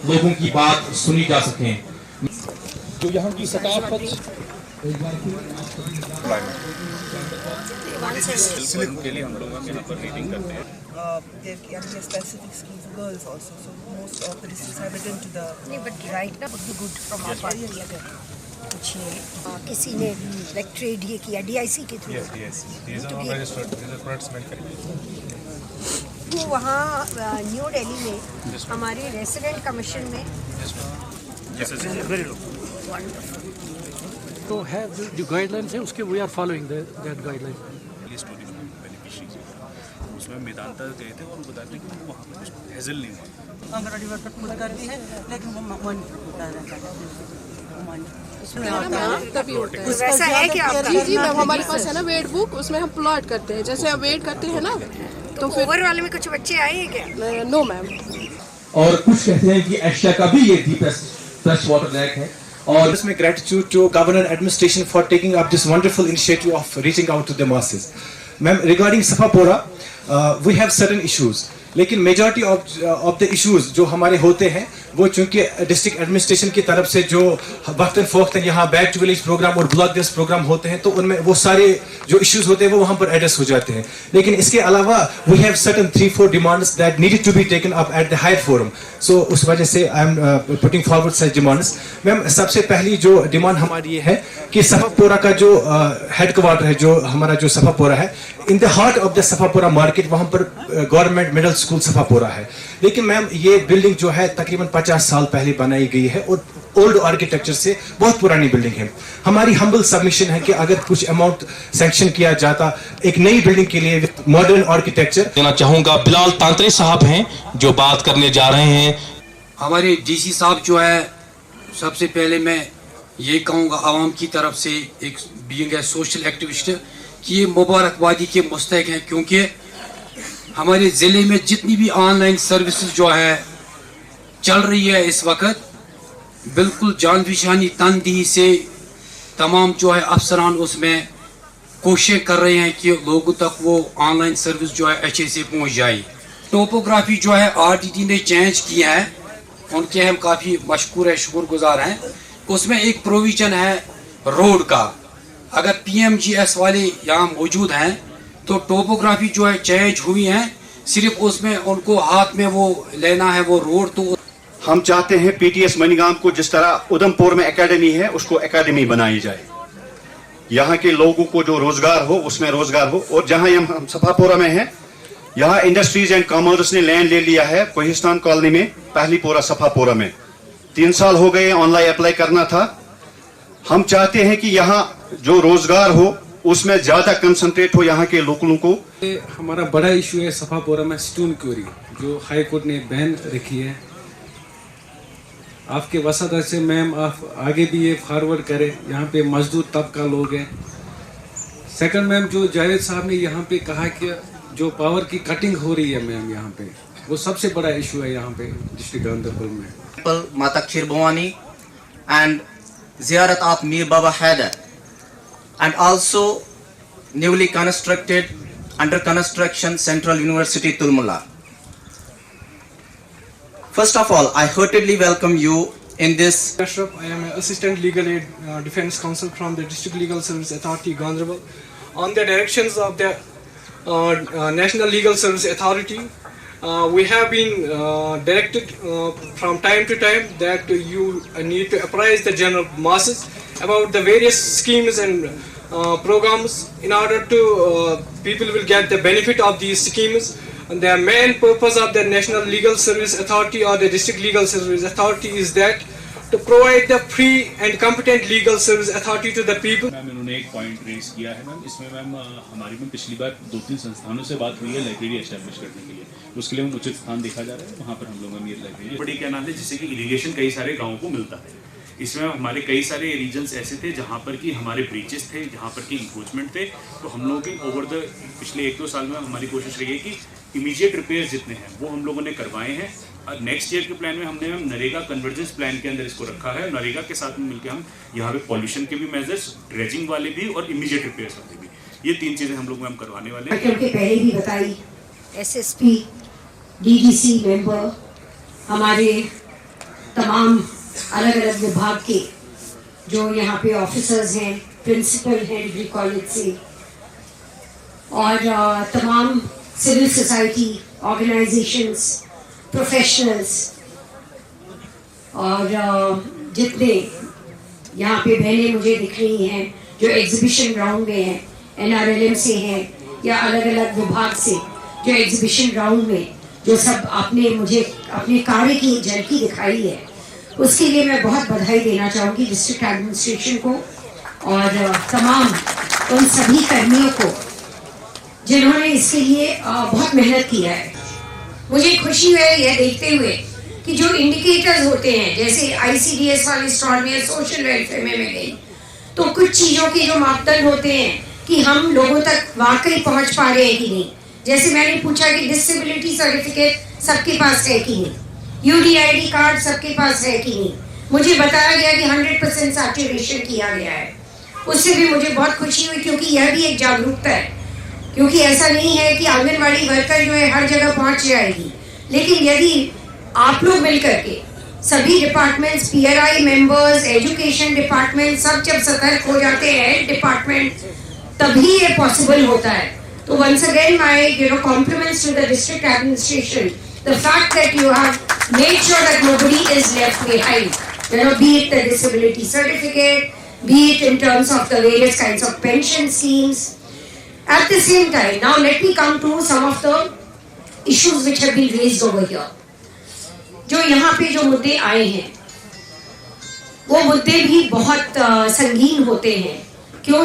लोगों की बात सुनी जा सके। जो यहाँ की सकाफत के लिए हम लोग यहाँ पर रीडिंग करते हैं। specific schemes for girls also. So most of the districts have written to the. नहीं, but right now would be good from our part. कुछ किसी ने like trade ये किया DIC के through. Yes. These are all registered. These are products manufactured. तो वहाँ new Delhi में हमारे रेसिडेंट कमीशन में Yes, very low. तो है जो गाइडलाइंस है उसके we are following that guideline. ये स्टोरी में बेनिफिशियरीज उसमें मेदांता गए थे और वो बताते हैं कि वहाँ पर कुछ हेजल नहीं हुआ। अंगनवाड़ी वर्कर पूरा करती है लेकिन वो मन तभी होता है। वैसा है कि आपका जी मैम हमारे पास है ना वेट बुक, उसमें हम प्लॉट करते हैं, जैसे हम वेट करते हैं ना तो फिर ओवर वाले में कुछ बच्चे आए हैं क्या? No ma'am. और कुछ कहते हैं कि एशिया का भी ये फ्रेश वाटर लैक है। और इसमें gratitude to governor administration for taking up this wonderful initiative of reaching out to the masses. Ma'am, regarding Safapora, we have certain issues. लेकिन मेजॉरिटी ऑफ द इश्यूज जो हमारे होते हैं वो चूंकि डिस्ट्रिक्ट एडमिनिस्ट्रेशन की तरफ से जो वक्तन फ़वक्तन यहाँ बैक टू विलेज प्रोग्राम और ब्लॉक बेस्ड प्रोग्राम होते हैं तो उनमें वो सारे जो इश्यूज होते हैं वो वहाँ पर एड्रेस हो जाते हैं। लेकिन इसके अलावा we have certain 3-4 demands that needed to be taken up at the higher forum. So उस वजह से I am putting forward such demands. Ma'am सबसे पहली जो डिमांड हमारी ये है कि सफापोरा का जो हेडक्वार्टर है, जो हमारा जो सफापोरा है, in the heart of the Safapora market, वहाँ पर गवर्नमेंट मिडिल स्कूल सफापोरा है। लेकिन मैम ये बिल्डिंग जो है तकरीबन 50 साल पहले बनाई गई है और ओल्ड आर्किटेक्चर से बहुत पुरानी बिल्डिंग है। हमारी हम्बल सबमिशन है कि अगर कुछ अमाउंट सैंक्शन किया जाता एक नई बिल्डिंग के लिए विद मॉडर्न आर्किटेक्चर। देना चाहूंगा बिलाल तांत्रे साहब हैं जो बात करने जा रहे हैं। हमारे डीसी साहब जो है, सबसे पहले मैं ये कहूँगा आवाम की तरफ से एक बीइंग ए सोशल एक्टिविस्ट कि ये मुबारकबादी के मुस्तहक हैं, क्योंकि हमारे ज़िले में जितनी भी ऑनलाइन सर्विसेज जो है चल रही है इस वक्त, बिल्कुल जान पहचानी तनदीही से तमाम जो है अफसरान उसमें कोशिश कर रहे हैं कि लोगों तक वो ऑनलाइन सर्विस जो है अच्छे से पहुंच जाए। टोपोग्राफी जो है आरटीटी ने चेंज किया है, उनके हम काफ़ी मशकूर है, शुक्रगुजार हैं। उसमें एक प्रोविजन है रोड का, अगर पीएमजीएस वाले यहाँ मौजूद हैं तो टोपोग्राफी जो है चेंज हुई है, सिर्फ उसमें उनको हाथ में वो लेना है वो रोड। तो हम चाहते हैं पीटीएस मनीगाम को जिस तरह उधमपुर में एकेडमी है उसको एकेडमी बनाई जाए, यहाँ के लोगों को जो रोजगार हो उसमें रोजगार हो। और जहाँ हम सफापोरा में हैं, यहाँ इंडस्ट्रीज एंड कॉमर्स ने लैंड ले लिया है कोहिस्तान कॉलोनी में, पहली पोरा सफापोरा में 3 साल हो गए, ऑनलाइन अप्लाई करना था। हम चाहते हैं कि यहाँ जो रोजगार हो उसमें ज्यादा कंसंट्रेट हो यहाँ के लोगों को। हमारा बड़ा इशू है सफापोरा में स्टोन क्वेरी, जो हाई कोर्ट ने बैन रखी है। आपके वसादत से मैम आप आगे भी ये फॉरवर्ड करें, यहाँ पे मजदूर तबका लोग हैं। सेकंड मैम, जो जावेद साहब ने यहाँ पे कहा कि जो पावर की कटिंग हो रही है मैम, यहाँ पे वो सबसे बड़ा इशू है यहाँ पे डिस्ट्रिक्ट गांधरबल में। माता खीर भवानी एंड जियारत of Mir Baba Haider and also newly constructed under construction Central University Tulmula. First of all, I heartily welcome you in this. Ashraf, I am an assistant legal aid defense counsel from the District Legal Service Authority Gaunderbal. On the directions of the National Legal Service Authority, we have been directed from time to time that you need to apprise the general masses about the various schemes and programs in order to people will get the benefit of these schemes. And the main purpose of the National Legal Service Authority or the District Legal Service Authority is that to provide the free and competent legal service authority to the people. Ma'am इन्होंने एक point raise किया है ma'am, इसमें ma'am हमारी में पिछली बार 2-3 संस्थानों से बात हुई है लाइब्रेरी एस्टैब्लिश करने के लिए, उसके लिए हम उचित स्थान देखा जा रहा है, वहाँ पर हम लोग ये लाइब्रेरी बड़ी क्या नाम है जिससे कि इरिगेशन कई सारे गाँवों को मिलता है। इसमें हमारे कई सारे रीजन्स ऐसे थे जहाँ पर कि हमारे ब्रीचेस थे, जहाँ पर कि इंक्रोचमेंट थे। तो हम लोगों की ओवर द पिछले 1-2 साल में हमारी कोशिश रही है कि इमीडिएट रिपेयर जितने हैं वो हम लोगों ने करवाए हैं। और नेक्स्ट ईयर के प्लान में हमने नरेगा कन्वर्जेंस प्लान के अंदर इसको रखा है। नरेगा के साथ में मिलकर हम यहाँ पे पॉल्यूशन के भी मेजर्स, ड्रेजिंग वाले भी और इमीडिएट रिपेयर्स वाले भी, ये 3 चीज़ें हम लोग मैम करवाने वाले हैं। क्योंकि पहले भी बताई एसएसपी, डीडीसी मेंबर, हमारे तमाम अलग अलग विभाग के जो यहाँ पे ऑफिसर्स हैं, प्रिंसिपल हैं डिग्री कॉलेज से, और तमाम सिविल सोसाइटी ऑर्गेनाइजेशंस, प्रोफेशनल्स, और जितने यहाँ पे बहनें मुझे दिख रही हैं जो एग्जीबिशन ग्राउंड में हैं, NRLM से हैं या अलग अलग विभाग से जो एग्जीबिशन ग्राउंड में जो सब आपने मुझे अपने कार्य की झलकी दिखाई है, उसके लिए मैं बहुत बधाई देना चाहूँगी डिस्ट्रिक्ट एडमिनिस्ट्रेशन को और तमाम उन सभी कर्मियों को जिन्होंने इसके लिए बहुत मेहनत किया है। मुझे खुशी है यह देखते हुए कि जो इंडिकेटर्स होते हैं, जैसे ICDS वाले स्टॉल में, सोशल वेलफेयर में मैं गई, तो कुछ चीज़ों के जो मापदंड होते हैं कि हम लोगों तक वाकई पहुंच पा रहे हैं कि नहीं। जैसे मैंने पूछा कि डिसेबिलिटी सर्टिफिकेट सबके पास है कि नहीं, UDID कार्ड सबके पास है कि नहीं, मुझे बताया गया कि 100% सैचुरेशन किया गया है। उससे भी मुझे बहुत खुशी हुई, क्योंकि यह भी एक जागरूकता है। क्योंकि ऐसा नहीं है कि आंगनवाड़ी वर्कर जो है हर जगह पहुंच जाएगी, लेकिन यदि आप लोग मिलकर के सभी departments, PRI members, education department सब जब सतर्क हो जाते हैं डिपार्टमेंट, तभी ये पॉसिबल होता है। तो once again my compliments to the district administration, the fact that you have made sure that nobody is left behind, be it the disability certificate, be it in terms of the various kinds of pension schemes. At the same time, now let me come to some of the issues which have been raised over here. जो यहाँ पे जो मुद्दे आए हैं वो मुद्दे भी बहुत संगीन होते हैं।